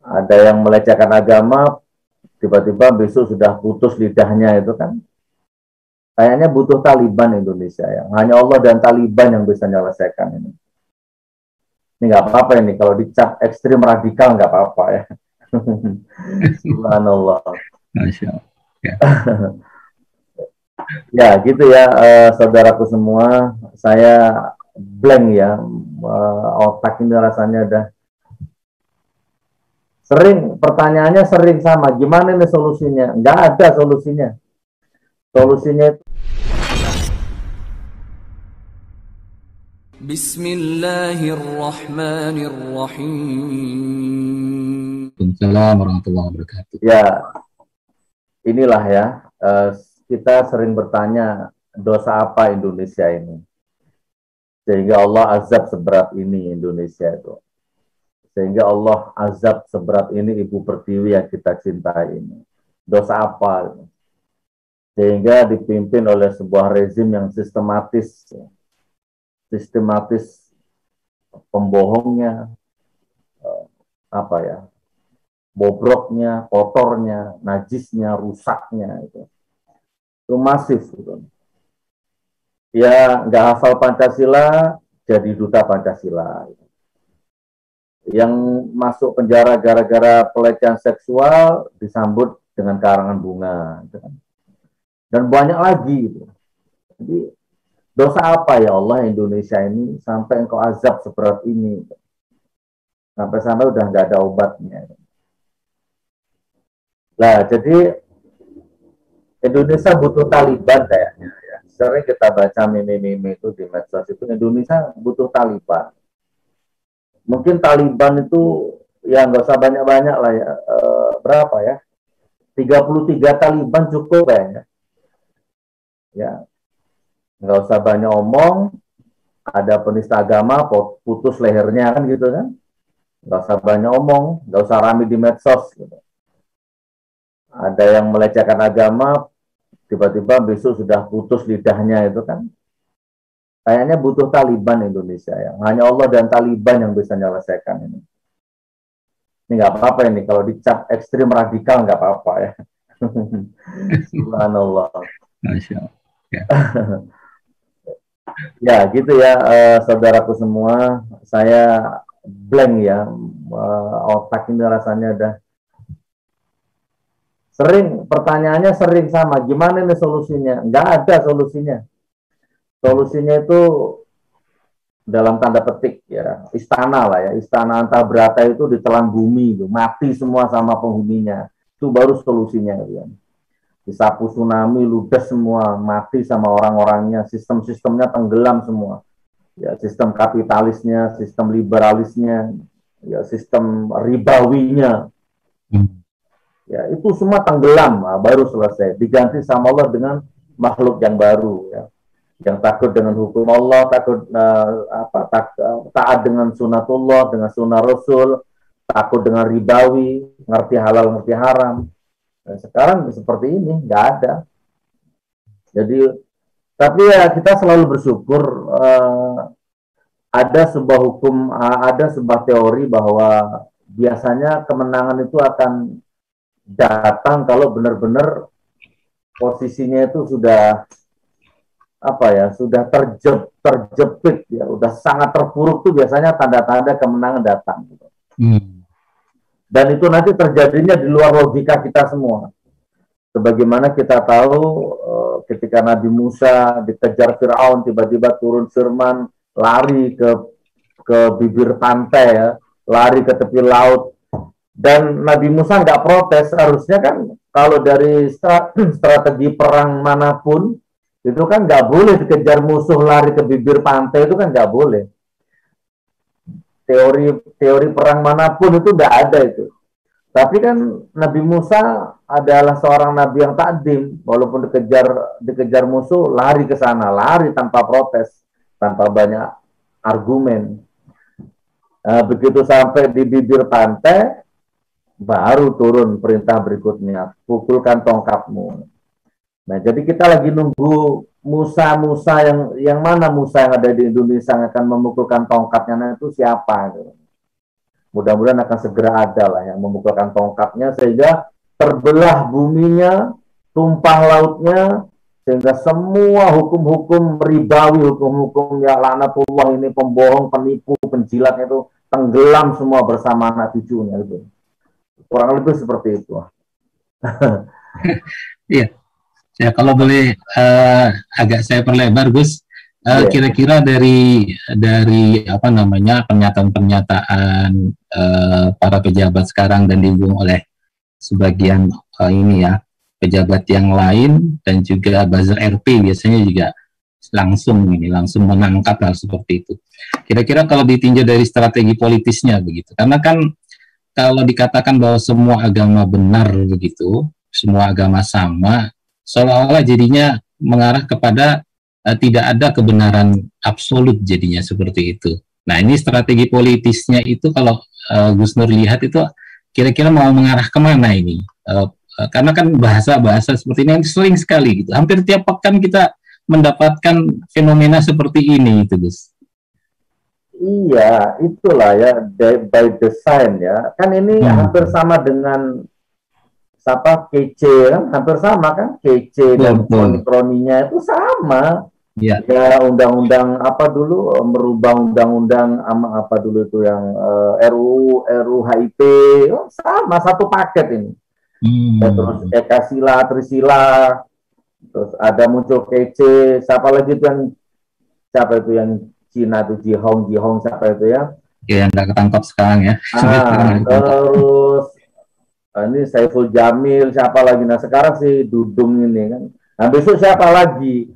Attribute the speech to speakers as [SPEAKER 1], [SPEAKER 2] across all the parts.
[SPEAKER 1] Ada yang melecehkan agama, tiba-tiba besok sudah putus lidahnya, itu kan kayaknya butuh Taliban Indonesia ya. Hanya Allah dan Taliban yang bisa menyelesaikan ini. Ini nggak apa-apa ini, kalau dicap ekstrim radikal nggak apa-apa ya. Subhanallah.
[SPEAKER 2] Masya Allah. Ya.
[SPEAKER 1] Ya gitu ya, saudaraku semua, saya blank ya, otak ini rasanya udah sering, pertanyaannya sering sama, gimana nih solusinya? Nggak ada solusinya. Solusinya itu
[SPEAKER 2] Bismillahirrahmanirrahim. Assalamualaikum warahmatullahi wabarakatuh.
[SPEAKER 1] ya, inilah ya, kita sering bertanya, dosa apa Indonesia ini? Sehingga Allah azab seberat ini Indonesia itu. Sehingga Allah azab seberat ini Ibu Pertiwi yang kita cintai ini. Dosa apa? Sehingga dipimpin oleh sebuah rezim yang sistematis pembohongnya, apa ya, bobroknya, kotornya, najisnya, rusaknya itu masif gitu. Ya nggak hafal Pancasila jadi duta Pancasila. Yang masuk penjara gara-gara pelecehan seksual disambut dengan karangan bunga, gitu kan. Dan banyak lagi gitu. Jadi dosa apa ya Allah Indonesia ini sampai engkau azab seberat ini, sampai-sampai udah nggak ada obatnya. Nah jadi Indonesia butuh Taliban kayaknya ya. Sering kita baca meme-meme itu di medsos itu, Indonesia butuh Taliban. Mungkin Taliban itu ya nggak usah banyak-banyak lah ya. Berapa ya? 33 Taliban cukup kayaknya. Ya, nggak usah banyak omong. Ada penista agama, putus lehernya kan gitu kan. Nggak usah banyak omong, nggak usah rame di medsos. Gitu. Ada yang melecehkan agama, tiba-tiba besok sudah putus lidahnya, itu kan kayaknya butuh Taliban Indonesia ya. Hanya Allah dan Taliban yang bisa menyelesaikan ini. Ini nggak apa-apa ini, kalau dicap ekstrim radikal nggak apa-apa ya. Subhanallah.
[SPEAKER 2] Masya Allah. Ya.
[SPEAKER 1] Ya gitu ya, saudaraku semua, saya blank ya, otak ini rasanya udah sering, pertanyaannya sering sama, gimana nih solusinya? Nggak ada solusinya. Solusinya itu dalam tanda petik ya, istana lah ya, istana Antabrata itu ditelan bumi, mati semua sama penghuninya, itu baru solusinya ya. Disapu tsunami, ludes semua, mati sama orang-orangnya, sistem-sistemnya tenggelam semua. Ya, sistem kapitalisnya, sistem liberalisnya, ya, sistem ribawinya. Ya, itu semua tenggelam, baru selesai. Diganti sama Allah dengan makhluk yang baru, ya. Yang takut dengan hukum Allah, taat dengan sunatullah, dengan sunnah Rasul, takut dengan ribawi, ngerti halal, ngerti haram. Nah, sekarang seperti ini, nggak ada. Jadi, tapi ya kita selalu bersyukur, ada sebuah hukum, ada sebuah teori bahwa biasanya kemenangan itu akan datang kalau benar-benar posisinya itu sudah apa ya, sudah terjepit ya, udah sangat terpuruk tuh biasanya tanda-tanda kemenangan datang. Gitu. Dan itu nanti terjadinya di luar logika kita semua. Sebagaimana kita tahu ketika Nabi Musa dikejar Fir'aun, tiba-tiba turun Firman, lari ke bibir pantai ya, lari ke tepi laut. Dan Nabi Musa nggak protes, harusnya kan kalau dari strategi perang manapun, itu kan nggak boleh dikejar musuh lari ke bibir pantai, itu kan nggak boleh. Teori perang manapun itu nggak ada itu. Tapi kan Nabi Musa adalah seorang nabi yang takdim, walaupun dikejar musuh, lari ke sana, lari tanpa protes, tanpa banyak argumen. Nah, begitu sampai di bibir pantai, baru turun perintah berikutnya, pukulkan tongkatmu. Nah, jadi kita lagi nunggu Musa yang mana Musa yang ada di Indonesia yang akan memukulkan tongkatnya, nah itu siapa? Gitu. mudah-mudahan akan segera ada lah yang memukulkan tongkatnya sehingga terbelah buminya, tumpah lautnya, sehingga semua hukum-hukum ribawi, hukum-hukum ya laknatullah ini, pembohong, penipu, penjilat itu tenggelam semua bersama anak cucunya itu. Kurang lebih seperti itu.
[SPEAKER 2] Iya. Ya, kalau boleh agak saya perlebar, Gus. Kira-kira dari apa namanya pernyataan-pernyataan para pejabat sekarang dan didukung oleh sebagian ini ya pejabat yang lain dan juga buzzer RP biasanya juga langsung menangkap hal seperti itu. Kira-kira kalau ditinjau dari strategi politisnya begitu, karena kan kalau dikatakan bahwa semua agama benar begitu, semua agama sama, seolah-olah jadinya mengarah kepada tidak ada kebenaran absolut jadinya seperti itu. Nah ini strategi politisnya itu kalau Gus Nur lihat itu kira-kira mau mengarah kemana ini? Karena kan bahasa-bahasa seperti ini sering sekali gitu. Hampir tiap pekan kita mendapatkan fenomena seperti ini itu Gus.
[SPEAKER 1] Iya, itulah ya by design ya. Kan ini hampir sama dengan kece kan, hampir sama kan, kece dan kroni-kroninya itu sama. Ya, undang-undang apa dulu, merubah undang-undang apa dulu itu yang RUU HIP, sama satu paket ini. Ya, terus Ekasila, Trisila, terus ada muncul kece, siapa lagi itu yang Cina itu Jihong siapa itu ya?
[SPEAKER 2] Ya yang nggak ketangkap sekarang ya.
[SPEAKER 1] Terus ini Saiful Jamil, siapa lagi? Nah sekarang si Dudung ini kan. Nah besok siapa lagi?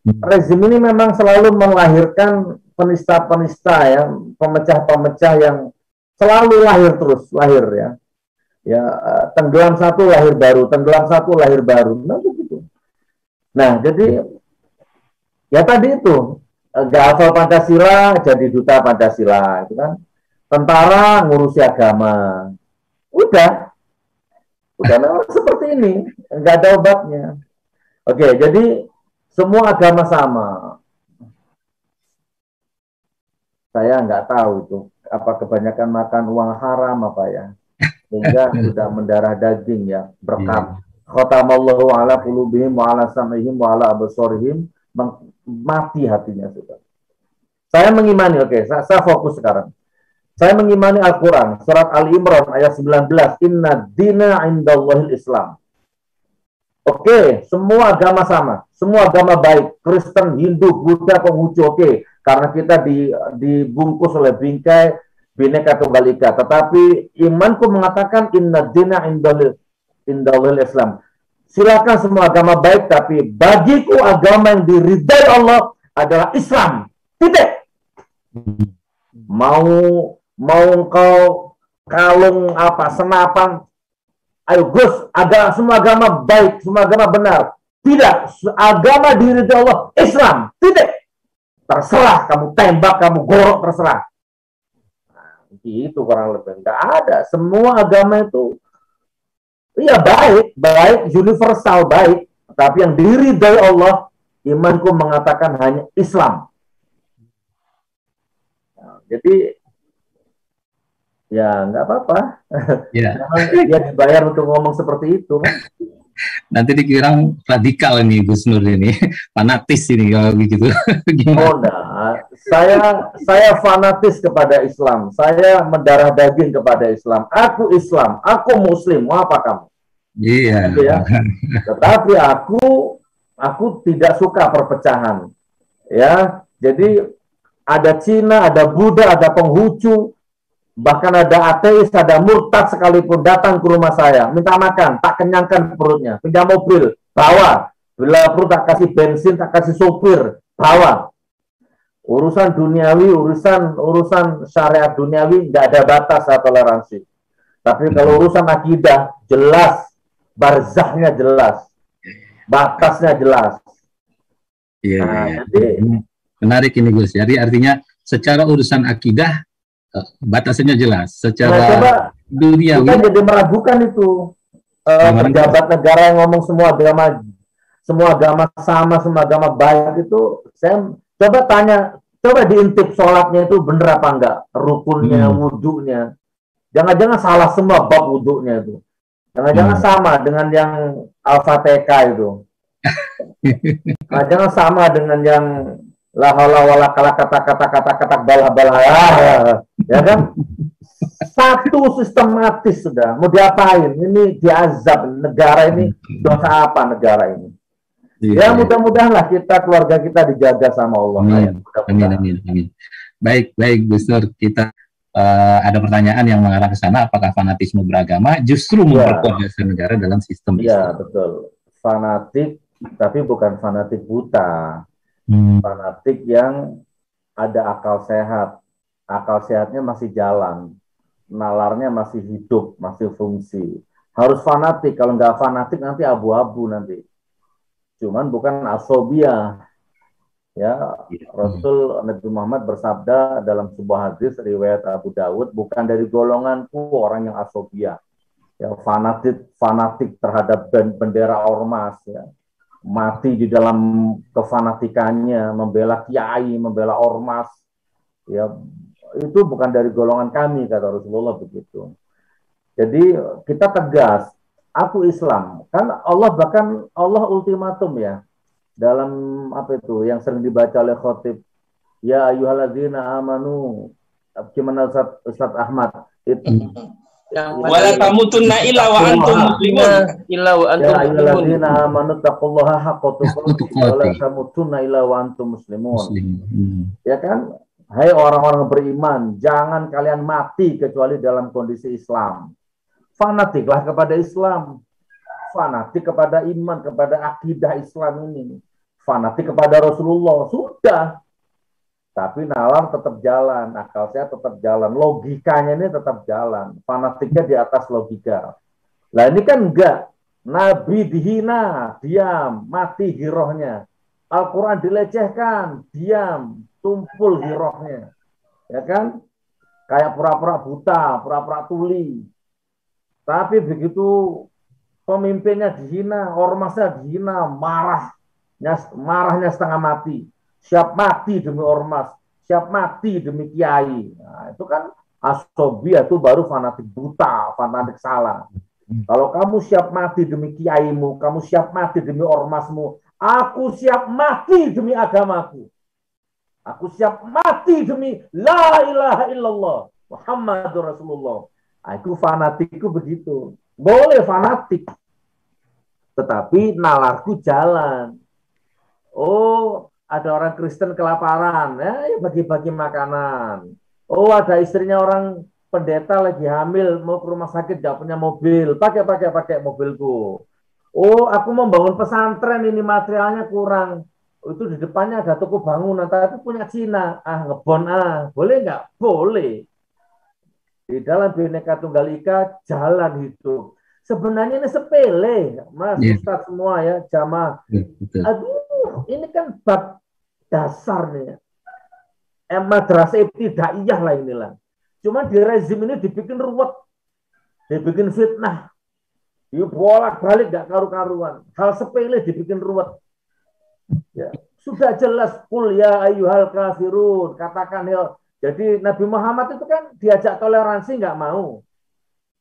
[SPEAKER 1] Rezim ini memang selalu melahirkan penista-penista ya, pemecah-pemecah yang selalu lahir ya. Ya tenggelam satu lahir baru, nah begitu. Nah jadi ya tadi itu nggak hafal Pancasila jadi duta Pancasila itu kan, tentara ngurusi agama, udah memang seperti ini, nggak ada obatnya. Oke, jadi semua agama sama. Saya nggak tahu itu apa kebanyakan makan uang haram apa ya, sehingga sudah mendarah daging ya, berkat khatamallahu ala qulubihim wa ala sam'ihim wa ala absarihim, mati hatinya sudah. Saya mengimani, saya fokus sekarang. Saya mengimani Al-Quran, surat Al-Imran ayat 19, inna dina indallahil Islam. Semua agama sama, semua agama baik, Kristen, Hindu, Buddha, Konghucu, karena kita dibungkus oleh bingkai Bhinneka Tunggal Ika. Tetapi imanku mengatakan inna dina indallahil Islam. Silakan semua agama baik, tapi bagiku agama yang diridai Allah adalah Islam. Titik. Mau engkau kalung apa senapan, ayo Gus, semua agama baik, semua agama benar. Tidak, agama diridai Allah Islam. Titik. Terserah kamu tembak, kamu gorok, terserah. Nah, itu kurang lebih. Enggak ada. Semua agama itu iya baik, universal baik, tapi yang diridai Allah, imanku mengatakan hanya Islam. Nah, jadi ya nggak apa-apa. Ya. Dia dibayar untuk ngomong seperti itu kan.
[SPEAKER 2] Nanti dikira radikal ini Gus Nur ini, fanatis ini kalau begitu.
[SPEAKER 1] Oh nah, saya fanatis kepada Islam. Saya mendarah daging kepada Islam. Aku Islam, aku Muslim. Mau apa kamu?
[SPEAKER 2] Iya.
[SPEAKER 1] Gitu ya. Tetapi aku tidak suka perpecahan. Ya, jadi ada Cina, ada Buddha, ada Konghucu, bahkan ada ateis, ada murtad sekalipun datang ke rumah saya, minta makan, tak kenyangkan perutnya, pinjam mobil, bawa, bila perlu tak kasih bensin, tak kasih sopir, bawa. Urusan duniawi, urusan syariat duniawi, nggak ada batas atau toleransi. Tapi kalau urusan akidah, jelas, barzahnya jelas, batasnya jelas.
[SPEAKER 2] Iya. Jadi menarik ini Gus. Jadi artinya secara urusan akidah batasannya jelas. Secara dunia
[SPEAKER 1] kita jadi meragukan itu pejabat negara yang ngomong semua agama sama, semua agama baik itu. Saya coba diintip sholatnya itu bener apa enggak, rukunnya, wudhunya. Jangan-jangan salah semua bab wudhunya itu. Jangan-jangan sama dengan yang Al-Fatihah itu. Jangan sama dengan yang la haula wala kata bala ya kan? Satu sistematis sudah. Mau diapain? Ini diazab negara ini, dosa apa negara ini? Ya mudah-mudahanlah kita, keluarga kita dijaga sama Allah.
[SPEAKER 2] Amin. Baik Gus Nur, kita ada pertanyaan yang mengarah ke sana, apakah fanatisme beragama justru memperkuat dasar negara dalam sistem Islam?
[SPEAKER 1] Ya, betul. Fanatik, tapi bukan fanatik buta. Fanatik yang ada akal sehat. Akal sehatnya masih jalan. Nalarnya masih hidup, masih fungsi. Harus fanatik, kalau nggak fanatik nanti abu-abu nanti. Cuman bukan asobia. Ya, Rasul Nabi Muhammad bersabda dalam sebuah hadis riwayat Abu Dawud, bukan dari golonganku orang yang asobia. Ya, fanatik terhadap bendera ormas, ya. Mati di dalam kefanatikannya, membela kiai, membela ormas, ya, itu bukan dari golongan kami, kata Rasulullah begitu. Jadi kita tegas, aku Islam, kan Allah ultimatum ya, dalam apa itu yang sering dibaca oleh khotib, ya ayyuhalladzina amanu, gimana Ustaz Ahmad itu,
[SPEAKER 3] wala tamutunna illa wa antum muslimun.
[SPEAKER 1] Ya ayyuhalladzina amanu taqullaha haqqa tuqatih wa la tamutunna illa wa antum muslimun. Ya kan? Hai orang-orang beriman, jangan kalian mati kecuali dalam kondisi Islam. Fanatiklah kepada Islam. Fanatik kepada iman, kepada akidah Islam ini. Fanatik kepada Rasulullah. Sudah. Tapi nalar tetap jalan, akal saya tetap jalan, logikanya ini tetap jalan, fanatiknya di atas logika. Nah ini kan enggak, Nabi dihina, diam, mati girohnya. Al-Quran dilecehkan, diam, tumpul girohnya. Ya kan? Kayak pura-pura buta, pura-pura tuli. Tapi begitu pemimpinnya dihina, ormasnya dihina, marahnya setengah mati. Siap mati demi ormas, siap mati demi kiai. Nah, itu kan asobia, itu baru fanatik buta, fanatik salah. Kalau kamu siap mati demi kiaimu, kamu siap mati demi ormasmu, aku siap mati demi agamaku. Aku siap mati demi la ilaha illallah Muhammadur Rasulullah. Nah, itu fanatikku begitu. Boleh fanatik, tetapi nalarku jalan. Oh, ada orang Kristen kelaparan, ya bagi-bagi makanan. Oh, ada istrinya orang pendeta lagi hamil, mau ke rumah sakit, gak punya mobil, pakai mobilku. Oh, aku membangun pesantren, ini materialnya kurang. Itu di depannya ada toko bangunan, tapi punya Cina. Ngebon, boleh nggak? Boleh. Di dalam Bhinneka Tunggal Ika, jalan hidup. Sebenarnya ini sepele, Mas, Ustaz semua ya, jamaah. Aduh, ini kan bab dasar nih. Madrasah ibtidaiyah lah inilah. Cuma di rezim ini dibikin ruwet, dibikin fitnah, bolak-balik gak karu-karuan. Hal sepele dibikin ruwet. Ya, sudah jelas, kul ya ayyuhal kafirun, katakan ya. Jadi Nabi Muhammad itu kan diajak toleransi nggak mau.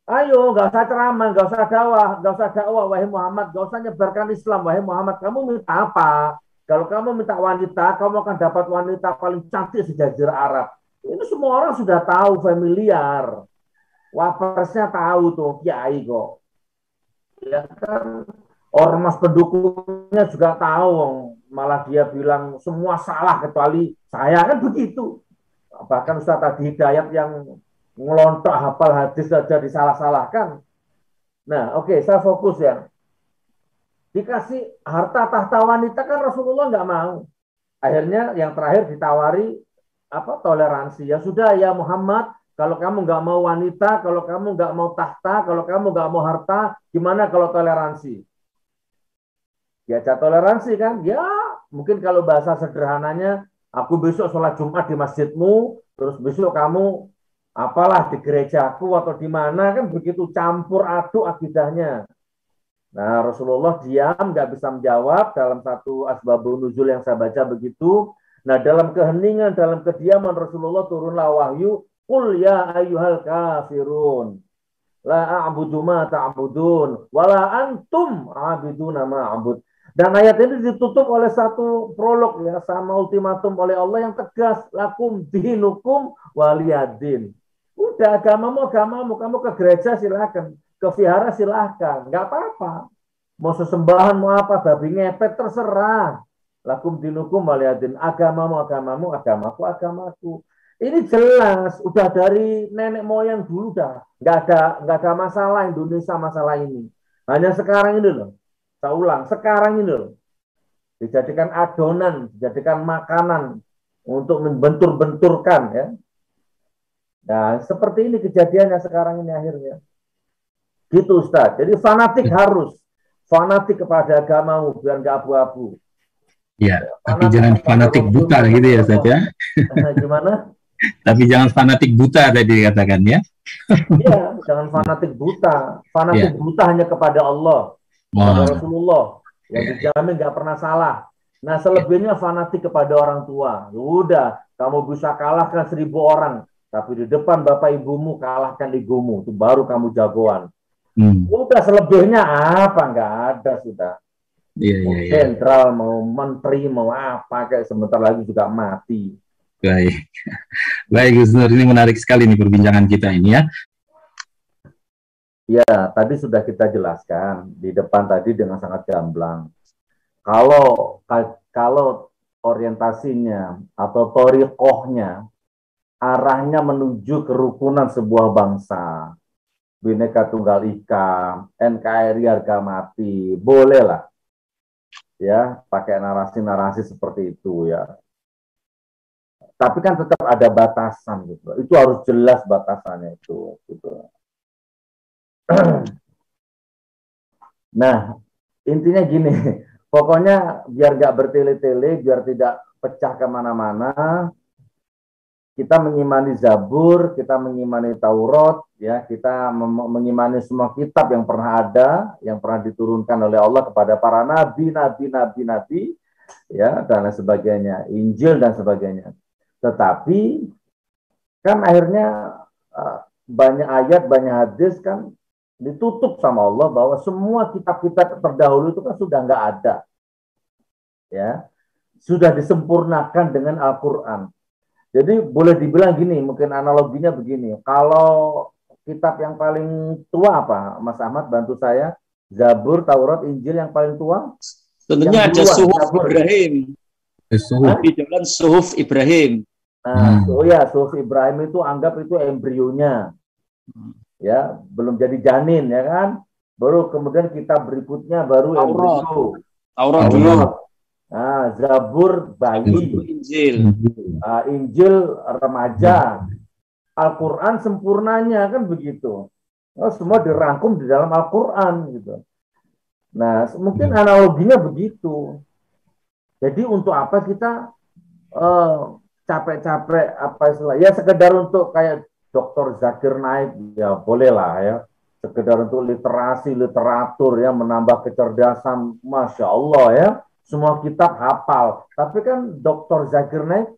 [SPEAKER 1] Ayo, nggak usah ceramah, nggak usah dakwah, wahai Muhammad, nggak usah nyebarkan Islam, wahai Muhammad. Kamu minta apa? Kalau kamu minta wanita, kamu akan dapat wanita paling cantik sejazirah Arab. Ini semua orang sudah tahu, familiar. Wapresnya tahu tuh, kiai kok. Ya kan, ormas pendukungnya juga tahu. Malah dia bilang semua salah kecuali saya, kan begitu. Bahkan Ustaz Adi Hidayat yang ngelontok hafal hadis saja disalah-salahkan. Nah, oke, saya fokus ya. Dikasih harta tahta wanita kan Rasulullah nggak mau. Akhirnya yang terakhir ditawari apa, toleransi. Ya sudah ya Muhammad, kalau kamu nggak mau wanita, kalau kamu nggak mau tahta, kalau kamu nggak mau harta, gimana kalau toleransi? Diajak toleransi kan? Ya, mungkin kalau bahasa sederhananya, aku besok sholat Jumat di masjidmu, terus besok kamu apalah di gerejaku atau di mana, kan begitu campur aduk akidahnya. Nah, Rasulullah diam, nggak bisa menjawab. Dalam satu asbabun nuzul yang saya baca begitu. Nah, dalam keheningan, dalam kediaman Rasulullah turunlah wahyu, Qul ya ayyuhal kafirun la a'budu ma ta'budun wala antum a'buduna ma a'bud. Dan ayat ini ditutup oleh satu prolog ya, sama ultimatum oleh Allah yang tegas, lakum dinukum waliyadin. Udah agamamu, kamu ke gereja silahkan, ke vihara silahkan, nggak apa-apa. Mau sesembahan mau apa, babi ngepet terserah. Lakum dinukum waliyadin, agamamu, agamaku. Ini jelas, udah dari nenek moyang dulu dah, nggak ada masalah Indonesia masalah ini. Hanya sekarang ini loh, saya ulang, sekarang ini loh, dijadikan adonan, dijadikan makanan untuk membentur-benturkan ya. Nah, seperti ini kejadiannya sekarang ini akhirnya. Gitu Ustaz. Jadi fanatik harus fanatik kepada agamamu biar nggak abu-abu.
[SPEAKER 2] Ya, tapi jangan fanatik buta gitu ya Ustaz ya.
[SPEAKER 1] Gimana?
[SPEAKER 2] Tapi jangan fanatik buta tadi dikatakan ya.
[SPEAKER 1] Iya, jangan fanatik buta. Fanatik buta hanya kepada Allah, kepada Rasulullah. Yang dijamin nggak pernah salah. Nah, selebihnya fanatik kepada orang tua. Udah, kamu bisa kalahkan 1000 orang. Tapi di depan bapak ibumu kalahkan egomu, itu baru kamu jagoan. Udah selebihnya apa? Nggak ada sudah. Mau sentral, mau menteri, mau apa kayak sebentar lagi juga mati.
[SPEAKER 2] Baik, baik Gus Nur, ini menarik sekali nih perbincangan kita ini ya.
[SPEAKER 1] Ya, tadi sudah kita jelaskan di depan tadi dengan sangat gamblang. Kalau orientasinya atau thoriqohnya arahnya menuju kerukunan sebuah bangsa, Bhinneka Tunggal Ika, NKRI harga mati, bolehlah ya pakai narasi-narasi seperti itu ya. Tapi kan tetap ada batasan gitu. Itu harus jelas batasannya itu gitu. Nah, intinya gini, pokoknya biar nggak bertele-tele, biar tidak pecah kemana-mana, kita mengimani Zabur, kita mengimani Taurat, ya, kita mengimani semua kitab yang pernah ada, yang pernah diturunkan oleh Allah kepada para nabi, ya, dan lain sebagainya, Injil dan sebagainya. Tetapi kan akhirnya banyak ayat, banyak hadis kan ditutup sama Allah bahwa semua kitab-kitab terdahulu itu kan sudah nggak ada, ya, sudah disempurnakan dengan Al-Quran. Jadi boleh dibilang gini, mungkin analoginya begini, kalau kitab yang paling tua apa, Mas Ahmad bantu saya, Zabur, Taurat, Injil yang paling tua?
[SPEAKER 3] Tentunya ada Suhuf Ibrahim. Di jalan Suhuf Ibrahim.
[SPEAKER 1] Nah, ya Suhuf Ibrahim itu anggap itu embrionya, ya, belum jadi janin, ya kan? Baru kemudian kitab berikutnya baru embrio.
[SPEAKER 3] Taurat dulu.
[SPEAKER 1] Nah, Zabur bayi, Injil remaja, Al-Quran sempurnanya kan begitu. Oh, semua dirangkum di dalam Al-Quran gitu. Nah, mungkin analoginya begitu. Jadi untuk apa kita capek-capek apa istilah? Ya sekedar untuk kayak Dr. Zakir Naik, ya bolehlah ya. Sekedar untuk literasi, literatur ya, menambah kecerdasan, Masya Allah ya. Semua kitab hafal. Tapi kan Dr. Zakir Naik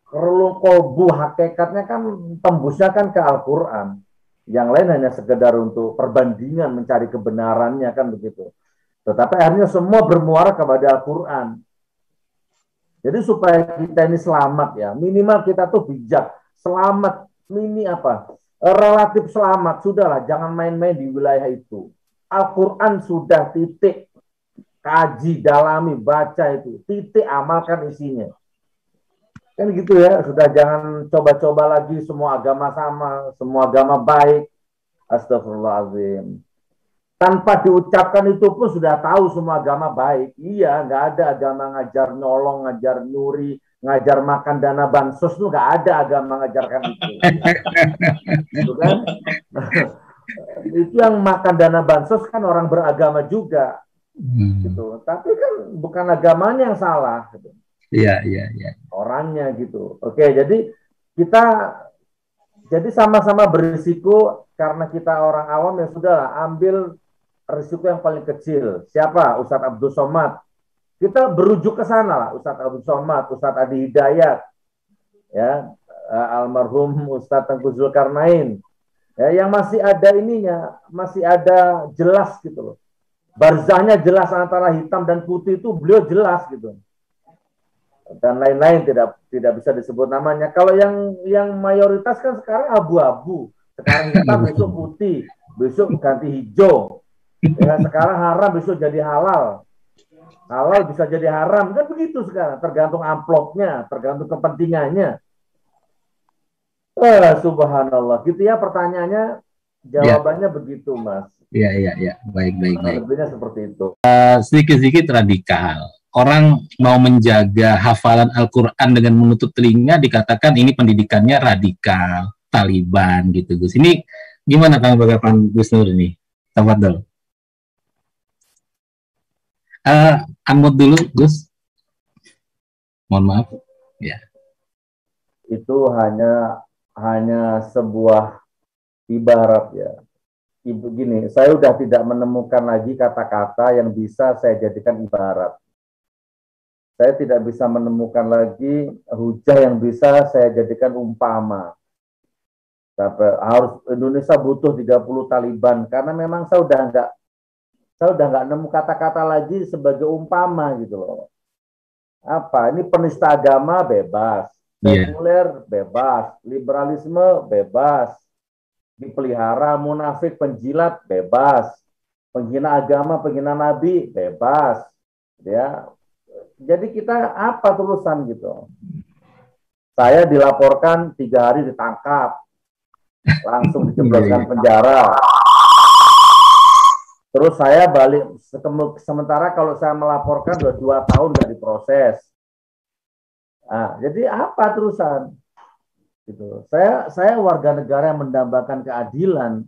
[SPEAKER 1] kolbu hakikatnya kan tembusnya kan ke Al-Quran. Yang lain hanya sekedar untuk perbandingan mencari kebenarannya kan begitu. Tetapi akhirnya semua bermuara kepada Al-Quran. Jadi supaya kita ini selamat ya, minimal kita tuh bijak, selamat, relatif selamat, sudahlah, jangan main-main di wilayah itu. Al-Quran sudah titik, kaji, dalami, baca itu, titik, amalkan isinya. Kan gitu ya, sudah jangan coba-coba lagi semua agama sama, semua agama baik. Astagfirullahaladzim. Tanpa diucapkan itu pun sudah tahu semua agama baik. Iya, nggak ada agama ngajar nyolong, ngajar nyuri, ngajar makan dana bansos itu nggak ada agama ngajarkan itu. Itu kan? Itu yang makan dana bansos kan orang beragama juga. Gitu. Tapi kan bukan agamanya yang salah. Gitu.
[SPEAKER 2] Iya.
[SPEAKER 1] Orangnya gitu. Oke, jadi kita sama-sama berisiko karena kita orang awam ya sudah ambil risiko yang paling kecil. Siapa? Ustadz Abdul Somad. Kita berujuk ke sana lah, Ustadz Abdul Somad, Ustadz Adi Hidayat. Ya, almarhum Ustadz Tengku Zulkarnain, ya, yang masih ada ininya, masih ada jelas gitu loh. Barzahnya jelas antara hitam dan putih itu beliau jelas gitu. Dan lain-lain tidak bisa disebut namanya. Kalau yang mayoritas kan sekarang abu-abu. Sekarang hitam, besok putih, besok ganti hijau. Ya, sekarang haram, besok jadi halal. Halal bisa jadi haram. Kan begitu sekarang. Tergantung amplopnya, tergantung kepentingannya. Subhanallah. Gitu ya pertanyaannya. Jawabannya begitu, Mas.
[SPEAKER 2] Iya. Baik.
[SPEAKER 1] Lebihnya seperti itu.
[SPEAKER 2] Sedikit-sedikit radikal. Orang mau menjaga hafalan Al-Quran dengan menutup telinga dikatakan ini pendidikannya radikal, Taliban gitu, Gus. Ini gimana tanggapan Gus Nur ini? Tafadhol. Unmute dulu, Gus. Mohon maaf. Ya.
[SPEAKER 1] Itu hanya sebuah ibarat ya. Begini, saya sudah tidak menemukan lagi kata-kata yang bisa saya jadikan ibarat. Saya tidak bisa menemukan lagi hujah yang bisa saya jadikan umpama. Harus Indonesia butuh 30 Taliban karena memang saya udah nggak nemu kata-kata lagi sebagai umpama gitu loh. Apa? Ini penista agama bebas, sekuler bebas, liberalisme bebas, dipelihara, munafik, penjilat bebas, penghina agama, penghina nabi bebas, ya. Jadi kita apa tulisan gitu? Saya dilaporkan 3 hari ditangkap, langsung dijebloskan penjara. Terus saya balik, sementara kalau saya melaporkan 2 tahun nggak diproses. Nah, jadi apa terusan? Gitu. Saya warga negara yang mendambakan keadilan.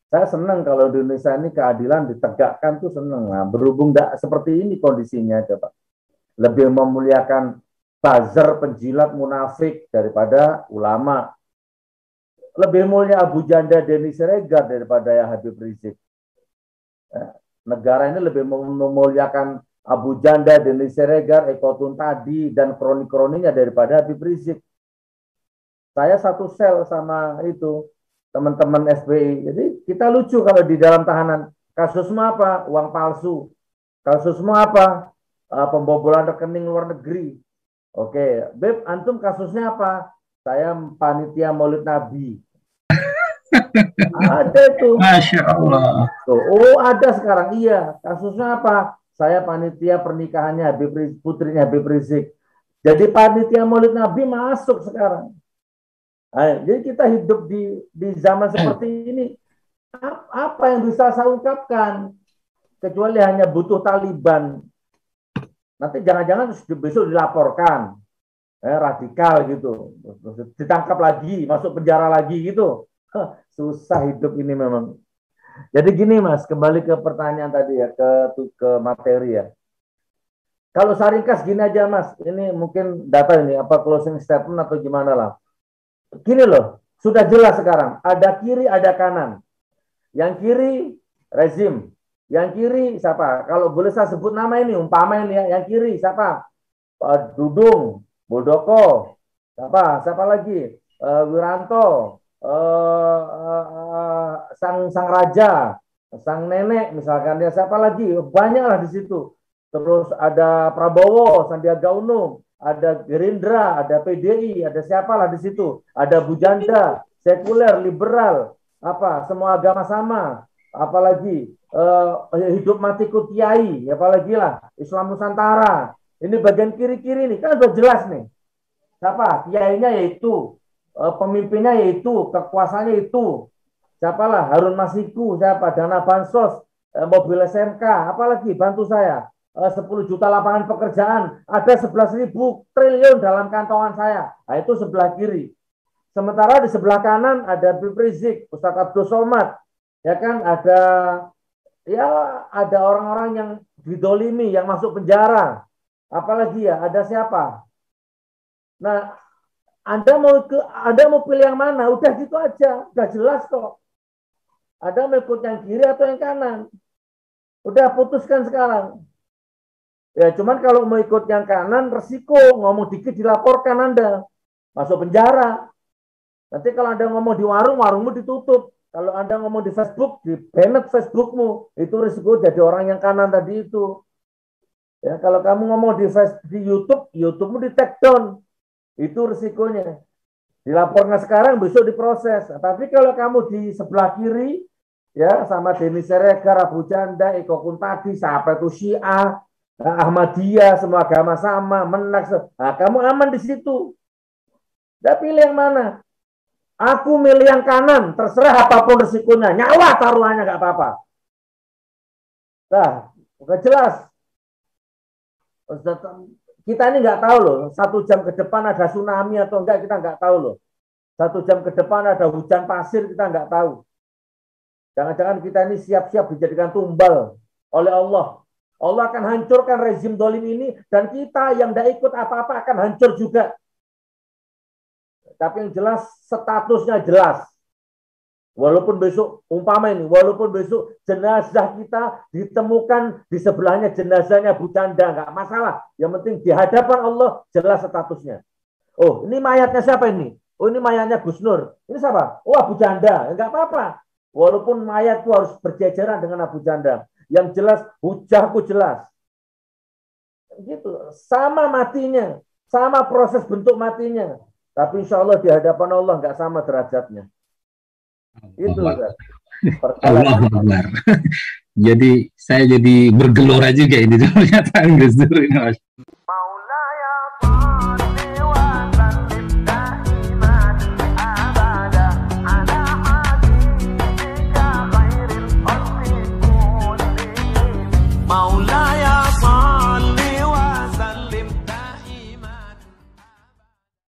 [SPEAKER 1] Saya senang kalau di Indonesia ini keadilan ditegakkan tuh senang. Nah, berhubung seperti ini kondisinya, coba lebih memuliakan buzzer, penjilat, munafik daripada ulama. Lebih mulia Abu Janda Denny Siregar daripada ya Habib Rizik. Negara ini lebih memuliakan Abu Janda Denny Siregar, Eko Tuntadi, dan kroni-kroninya daripada Habib Rizik. Saya satu sel sama itu teman-teman SBI. Jadi kita lucu kalau di dalam tahanan. Kasusmu apa? Uang palsu. Kasusmu apa? Pembobolan rekening luar negeri. Oke, Beb, antum kasusnya apa? Saya panitia Maulid Nabi. Ada itu.
[SPEAKER 2] Masya Allah.
[SPEAKER 1] Oh, ada sekarang. Iya. Kasusnya apa? Saya panitia pernikahannya putrinya Habib Rizik. Jadi panitia Maulid Nabi masuk sekarang. Nah, jadi kita hidup di zaman seperti ini. Apa yang bisa saya ungkapkan? Kecuali hanya butuh Taliban. Nanti jangan-jangan besok dilaporkan. Radikal gitu. Ditangkap lagi, masuk penjara lagi gitu. Susah hidup ini memang. Jadi gini Mas, kembali ke pertanyaan tadi ya, ke materi ya. Kalau saya ringkas gini aja Mas, ini mungkin data ini, apa closing statement atau gimana lah. Gini loh, sudah jelas sekarang, ada kiri, ada kanan. Yang kiri, rezim. Yang kiri siapa? Kalau boleh saya sebut nama ini, umpama ini ya, yang kiri siapa? Dudung, Muldoko, siapa lagi? Wiranto, sang raja, sang nenek misalkan ya, siapa lagi? Banyaklah di situ. Terus ada Prabowo, Sandiaga Uno, ada Gerindra, ada PDI, ada siapalah di situ. Ada Bujanda, sekuler, liberal, apa semua agama sama. Apalagi hidup matiku kiai, apalagi lah Islam Nusantara. Ini bagian kiri-kiri nih, kan udah jelas nih. Siapa? Kiainya yaitu, pemimpinnya yaitu, kekuasaannya itu. Siapalah? Harun Masiku, siapa? Dana Bansos, mobil SMK, apalagi bantu saya. 10 juta lapangan pekerjaan, ada 11.000 triliun dalam kantongan saya. Nah, itu sebelah kiri. Sementara di sebelah kanan ada Habib Rizik, Ustadz Abdul Somad, ya kan, ada orang-orang yang didolimi, yang masuk penjara. Apalagi ya, ada siapa? Nah, Anda mau pilih yang mana? Udah gitu aja, udah jelas kok. Anda mau ikut yang kiri atau yang kanan? Udah putuskan sekarang. Ya, cuman kalau mau ikut yang kanan, resiko ngomong dikit dilaporkan Anda. masuk penjara. Nanti kalau Anda ngomong di warung, warungmu ditutup. Kalau Anda ngomong di Facebook, di-banned Facebookmu. Itu risiko jadi orang yang kanan tadi itu. Ya, kalau kamu ngomong di YouTube, YouTube-mu di-take down. Itu risikonya. Dilaporkan sekarang, besok diproses. Tapi kalau kamu di sebelah kiri, ya sama Denny Siregar, Abu Janda, Eko Kuntadi, siapa itu Syiah, Ahmadiyah, semua agama sama, Menak. Nah, kamu aman di situ. Udah pilih yang mana? Aku milih yang kanan, terserah apapun resikonya. Nyawa taruhannya nggak apa-apa. Nah, udah jelas. Kita ini nggak tahu loh, 1 jam ke depan ada tsunami atau enggak, kita nggak tahu loh. 1 jam ke depan ada hujan pasir, kita nggak tahu. Jangan-jangan kita ini siap-siap dijadikan tumbal oleh Allah. Allah akan hancurkan rezim dolim ini, dan kita yang tidak ikut apa-apa akan hancur juga. Tapi yang jelas, statusnya jelas. Walaupun besok, umpama ini, walaupun besok jenazah kita ditemukan di sebelahnya jenazahnya Abu Janda, nggak masalah. Yang penting di hadapan Allah jelas statusnya. Oh, ini mayatnya siapa ini? Oh, ini mayatnya Gus Nur. Ini siapa? Oh, Abu Janda. Nggak apa-apa. Walaupun mayatku harus berjejeran dengan Abu Janda. Yang jelas, hujahku jelas. Gitu. Sama matinya. Sama proses bentuk matinya. Tapi insya Allah di hadapan Allah nggak sama derajatnya. Itu
[SPEAKER 2] Allah Akbar. Jadi saya jadi bergelora juga ini pernyataan Gus Dur ini.